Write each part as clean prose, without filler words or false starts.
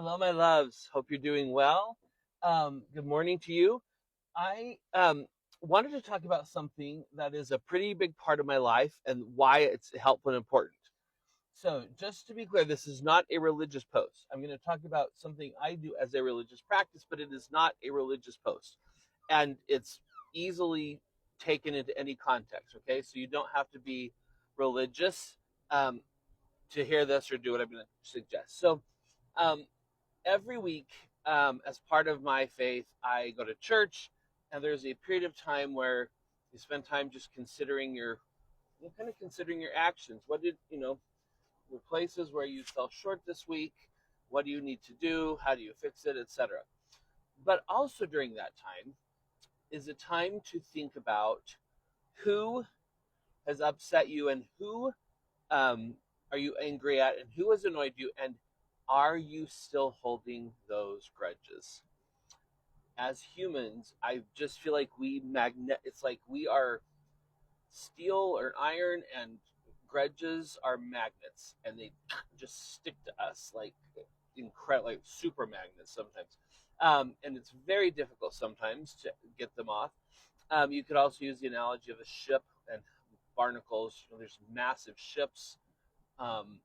Hello, my loves. Hope you're doing well. Good morning to you. I wanted to talk about something that is a pretty big part of my life and why it's helpful and important. So, just to be clear, this is not a religious post. I'm going to talk about something I do as a religious practice, but it is not a religious post. And it's easily taken into any context, okay? So, you don't have to be religious um, to hear this or do what I'm going to suggest. Um, every week, as part of my faith, I go to church, and there's a period of time where you spend time just considering kind of considering your actions. What did the places where you fell short this week? What do you need to do? How do you fix it, etc. But also during that time is a time to think about who has upset you and who um, are you angry at and who has annoyed you, and are you still holding those grudges? As humans, I just feel like it's like we are steel or iron, and grudges are magnets, and they just stick to us like incredible, like super magnets sometimes. And it's very difficult sometimes to get them off. You could also use the analogy of a ship and barnacles. There's massive ships, um,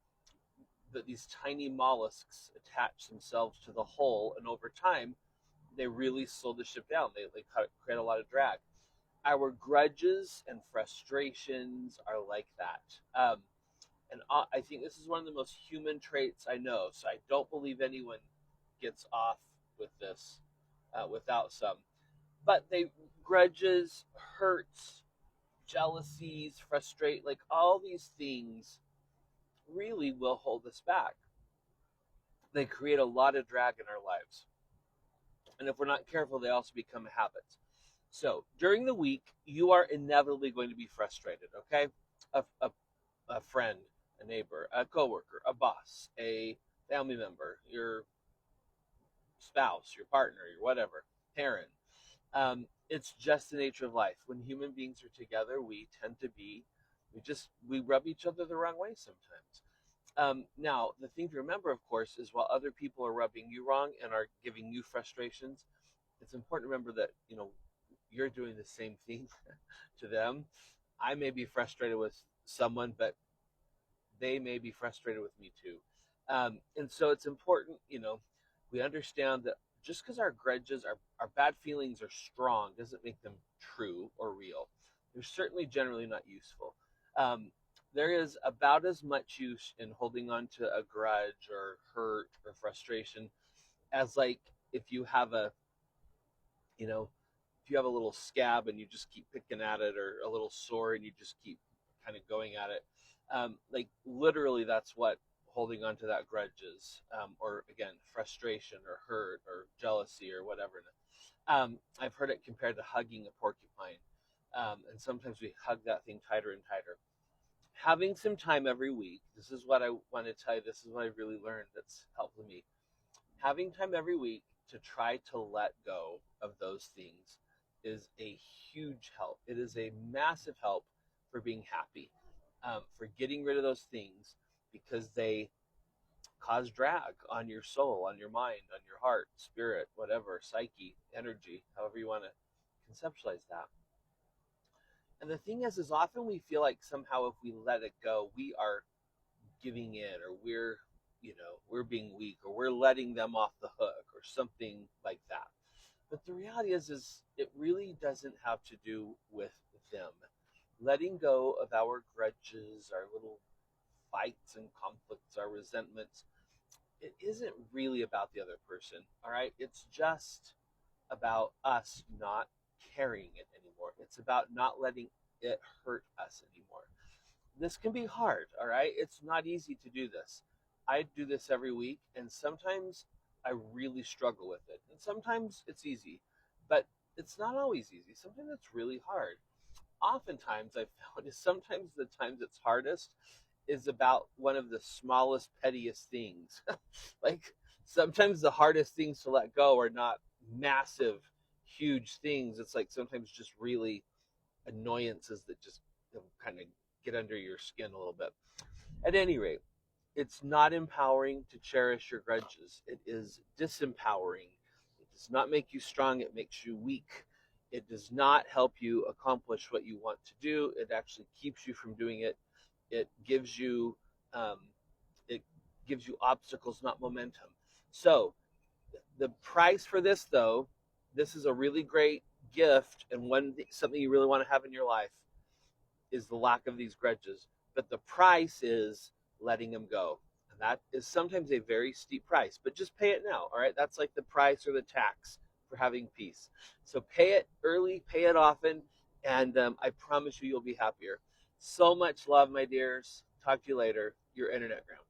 that these tiny mollusks attach themselves to the hull, and over time, they really slow the ship down. They create a lot of drag. Our grudges and frustrations are like that. And I think this is one of the most human traits I know. So I don't believe anyone gets off with this without some. But they grudges, hurts, jealousies, frustrate, like all these things really will hold us back. They create a lot of drag in our lives. And if we're not careful, they also become habits. So during the week, you are inevitably going to be frustrated, okay? A, a, a friend, a neighbor, a coworker, a boss, a family member, your spouse, your partner, your whatever, parent. It's just the nature of life. When human beings are together, we tend to be, we rub each other the wrong way sometimes. Now, the thing to remember, of course, is while other people are rubbing you wrong and are giving you frustrations, it's important to remember that you're doing the same thing to them. I may be frustrated with someone, but they may be frustrated with me too. And so it's important, we understand that just because our grudges, our bad feelings are strong, doesn't make them true or real. They're certainly generally not useful. Um, there is about as much use in holding on to a grudge or hurt or frustration as like if you have you know, if you have a little scab and you just keep picking at it, or a little sore and you just keep kind of going at it. Like literally, that's what holding on to that grudge is, or again, frustration or hurt or jealousy or whatever. I've heard it compared to hugging a porcupine, and sometimes we hug that thing tighter and tighter. Having some time every week, this is what I want to tell you, this is what I really learned that's helped me. Having time every week to try to let go of those things is a huge help. It is a massive help for being happy, for getting rid of those things, because they cause drag on your soul, on your mind, on your heart, spirit, whatever, psyche, energy, however you want to conceptualize that. And the thing is often we feel like somehow if we let it go, we are giving in, or we're being weak, or we're letting them off the hook or something like that. But the reality is it really doesn't have to do with them. Letting go of our grudges, our little fights and conflicts, our resentments, it isn't really about the other person. All right, it's just about us not carrying it anymore. It's about not letting it hurt us anymore. This can be hard, all right? It's not easy to do this. I do this every week, and sometimes I really struggle with it. And sometimes it's easy, but it's not always easy. Sometimes it's really hard. Oftentimes, I've found is sometimes the times it's hardest is about one of the smallest, pettiest things. Like sometimes the hardest things to let go are not massive, huge things. It's like sometimes just really annoyances that just kind of get under your skin a little bit. At any rate, It's not empowering to cherish your grudges. It is disempowering. It does not make you strong, it makes you weak. It does not help you accomplish what you want to do. It actually keeps you from doing it. It gives you um, it gives you obstacles, not momentum. So the price for this, though, this is a really great gift and something you really want to have in your life is the lack of these grudges. But the price is letting them go. And that is sometimes a very steep price, but just pay it now. All right. That's like the price or the tax for having peace. So pay it early, pay it often, and I promise you, you'll be happier. So much love, my dears. Talk to you later. Your internet grandma.